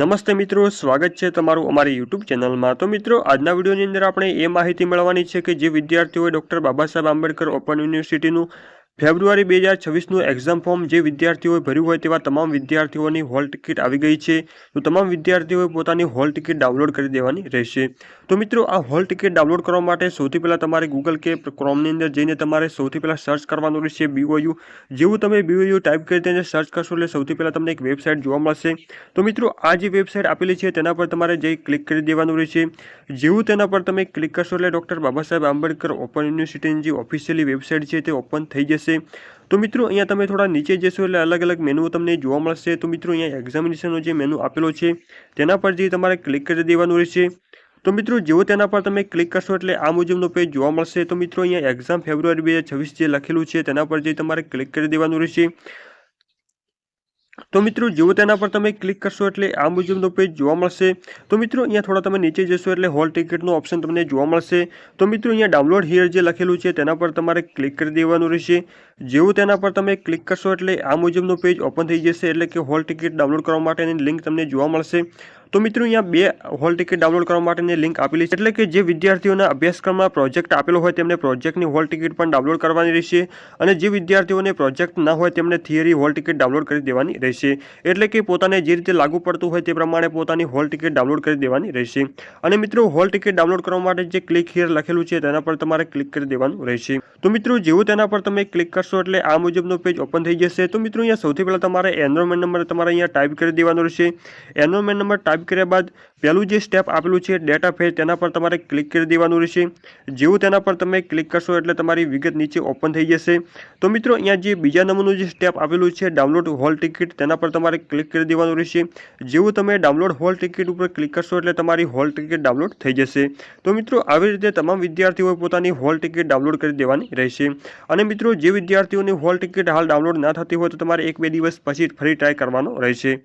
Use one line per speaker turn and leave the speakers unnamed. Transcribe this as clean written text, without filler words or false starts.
નમસ્તે મિત્રો, સ્વાગત છે તમારું અમારી યુટ્યુબ ચેનલમાં। તો મિત્રો, આજના વિડીયોની અંદર આપણે એ માહિતી મેળવવાની છે કે જે વિદ્યાર્થીઓએ ડૉક્ટર બાબા સાહેબ આંબેડકર ઓપન યુનિવર્સિટીનું ફેબ્રુઆરી 2026નું એક્ઝામ ફોર્મ જે વિદ્યાર્થીઓએ ભર્યું હોય તેવા તમામ વિદ્યાર્થીઓની હોલ ટિકિટ આવી ગઈ છે। તો તમામ વિદ્યાર્થીઓએ પોતાની હોલ ટિકિટ ડાઉનલોડ કરી દેવાની રહેશે। તો મિત્રો, આ હોલ ટિકિટ ડાઉનલોડ કરવા માટે સૌથી પહેલાં તમારે ગૂગલ કે ક્રોમની અંદર જઈને તમારે સૌથી પહેલાં સર્ચ કરવાનું રહેશે BOU। જેવું તમે BOU ટાઈપ કરી તેને સર્ચ કરશો એટલે સૌથી પહેલાં તમને એક વેબસાઇટ જોવા મળશે। તો મિત્રો, આ જે વેબસાઇટ આપેલી છે તેના પર તમારે જઈ ક્લિક કરી દેવાનું રહેશે। જેવું તેના પર તમે ક્લિક કરશો એટલે ડૉક્ટર બાબા સાહેબ આંબેડકર ઓપન યુનિવર્સિટીની જે ઓફિશિયલી વેબસાઇટ છે તે ઓપન થઈ જશે। તો મિત્રો, અહીંયા તમે થોડા નીચે જશો એટલે અલગ અલગ મેનુઓ તમને જોવા મળશે। તો મિત્રો, અહીંયા એક્ઝામિનેશનનો જે મેનુ આપેલો છે તેના પર જઈ તમારે ક્લિક કરી દેવાનું રહેશે। તો મિત્રો, જેવો તેના પર તમે ક્લિક કરશો એટલે આ મુજબનો પેજ જોવા મળશે। તો મિત્રો, અહીંયા એક્ઝામ ફેબ્રુઆરી 2026 જે લખેલું છે તેના પર જઈ તમારે ક્લિક કરી દેવાનું રહેશે। તો મિત્રો, જેવું તેના પર તમે ક્લિક કરશો એટલે આ મુજબનો પેજ જોવા મળશે। તો મિત્રો, અહીંયા થોડા તમે નીચે જશો એટલે હોલ ટિકિટનો ઓપ્શન તમને જોવા મળશે। તો મિત્રો, અહીંયા ડાઉનલોડ હિયર જે લખેલું છે તેના પર તમારે ક્લિક કરી દેવાનું રહેશે। જેવું તેના પર તમે ક્લિક કરશો એટલે આ મુજબનો પેજ ઓપન થઈ જશે, એટલે કે હોલ ટિકિટ ડાઉનલોડ કરવા માટેની લિંક તમને જોવા મળશે। તો મિત્રો, અહીંયા બે હોલ ટિકિટ ડાઉનલોડ કરવા માટેની લિંક આપેલી છે, એટલે કે જે વિદ્યાર્થીઓના અભ્યાસક્રમમાં પ્રોજેક્ટ આપેલો હોય તેમને પ્રોજેક્ટની હોલ ટિકિટ પણ ડાઉનલોડ કરવાની રહેશે, અને જે વિદ્યાર્થીઓને પ્રોજેક્ટ ના હોય તેમને થિયરી હોલ ટિકિટ ડાઉનલોડ કરી દેવાની રહેશે। એટલે કે પોતાને જે રીતે લાગુ પડતું હોય તે પ્રમાણે પોતાની હોલ ટિકિટ ડાઉનલોડ કરી દેવાની રહેશે। અને મિત્રો, હોલ ટિકિટ ડાઉનલોડ કરવા માટે જે ક્લિક હિયર લખેલું છે તેના પર તમારે ક્લિક કરી દેવાનું રહેશે। તો મિત્રો, જેવું તેના પર તમે ક્લિક કરશો એટલે આ મુજબનો પેજ ઓપન થઈ જશે। તો મિત્રો, અહીંયા સૌથી પહેલાં તમારે એનરોલમેન્ટ નંબર તમારે અહીંયા ટાઈપ કરી દેવાનો રહેશે। એનરોલમેન્ટ નંબર ટાઈપ કર્યા બાદ પહેલું જે સ્ટેપ આપેલું છે ડેટ ઓફ એજ તેના પર તમારે ક્લિક કરી દેવાનું રહેશે। જેવું તેના પર તમે ક્લિક કરશો એટલે તમારી વિગત નીચે ઓપન થઈ જશે। તો મિત્રો, અહીંયા જે બીજા નંબરનું જે સ્ટેપ આપેલું છે ડાઉનલોડ હોલ ટિકિટ તેના પર તમારે ક્લિક કરી દેવાનું રહેશે। જેવું તમે ડાઉનલોડ હોલ ટિકિટ ઉપર ક્લિક કરશો એટલે તમારી હોલ ટિકિટ ડાઉનલોડ થઈ જશે। તો મિત્રો, આવી રીતે તમામ વિદ્યાર્થીઓએ પોતાની હોલ ટિકિટ ડાઉનલોડ કરી દેવાની રહેશે। અને મિત્રો, જે વિદ્યાર્થીઓની હોલ ટિકિટ હાલ ડાઉનલોડ ના થતી હોય તો તમારે 1-2 દિવસ પછી ફરી ટ્રાય કરવાનો રહેશે।